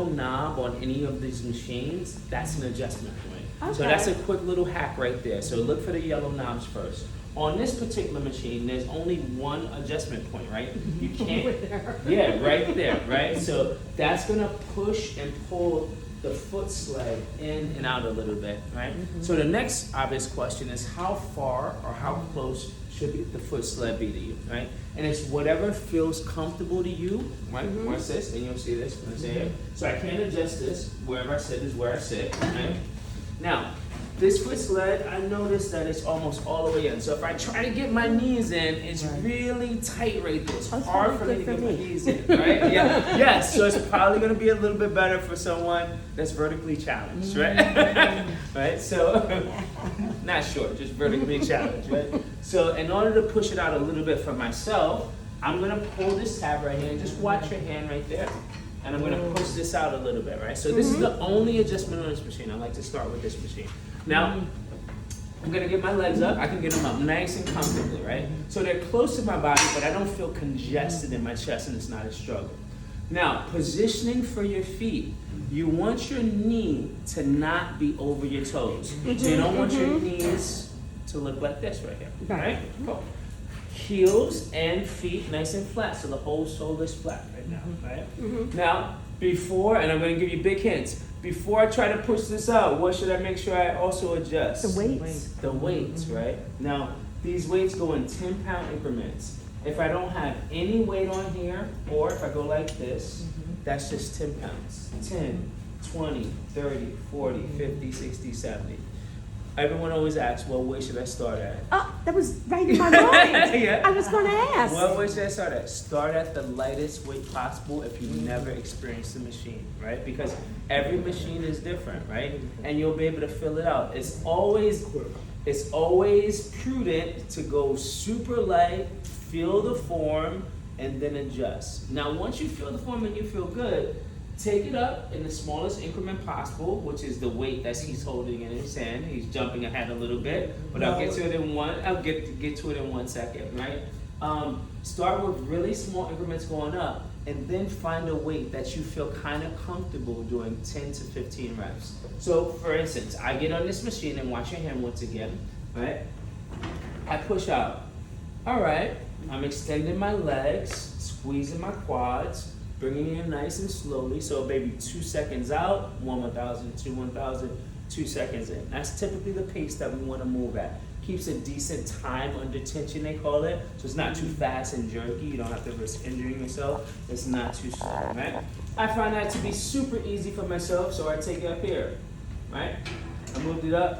knob on any of these machines, that's an adjustment point. So Okay. that's a quick little hack right there. So look for the yellow knobs first. On this particular machine, there's only one adjustment point, right? You can't, yeah, right there, right? So that's gonna push and pull the foot sled in and out a little bit, right? So the next obvious question is how far or how close should the foot sled be to you, right? And it's whatever feels comfortable to you, right? Watch this, and you'll see this when I say it. So I can't adjust this. Wherever I sit is where I sit, right? Now, this foot sled, I noticed that it's almost all the way in. So if I try to get my knees in, it's really tight right there. It's That's hard for probably me to good get for my me. knees in, right? Yeah. Yes, so it's probably gonna be a little bit better for someone that's vertically challenged, right? Right, so, not short, just vertically challenged, right? So in order to push it out a little bit for myself, I'm gonna pull this tab right here and just watch your hand right there. And I'm gonna push this out a little bit, right? So this is the only adjustment on this machine. I like to start with this machine. Now, I'm gonna get my legs up. I can get them up nice and comfortably, right? So they're close to my body, but I don't feel congested in my chest and it's not a struggle. Now, positioning for your feet. You want your knee to not be over your toes. So you don't want your knees to look like this right here, right? Cool. Heels and feet nice and flat, so the whole sole is flat right now, right? Now, before, and I'm gonna give you big hints, before I try to push this out, what should I make sure I also adjust? The weights. The weights, right? Now, these weights go in 10-pound increments. If I don't have any weight on here, or if I go like this, that's just 10 pounds. 10, 20, 30, 40, 50, 60, 70. Everyone always asks, what weight should I start at? Oh, that was right in my mind. Yeah. I was gonna ask. What weight should I start at? Start at the lightest weight possible if you've never experienced the machine, right? Because every machine is different, right? And you'll be able to fill it out. It's always prudent to go super light, feel the form, and then adjust. Now, once you feel the form and you feel good, take it up in the smallest increment possible, which is the weight that he's holding in his hand. He's jumping ahead a little bit, but I'll get to it in one second, right? Start with really small increments going up, and then find a weight that you feel kind of comfortable doing 10 to 15 reps. So, for instance, I get on this machine and watch your hand once again, right? I push out. All right, I'm extending my legs, squeezing my quads, bringing it in nice and slowly. So maybe 2 seconds out, 1,000, 1,000, 2 seconds in. That's typically the pace that we want to move at. Keeps a decent time under tension, they call it. So it's not too fast and jerky. You don't have to risk injuring yourself. It's not too slow, right? I find that to be super easy for myself, so I take it up here, right? I moved it up.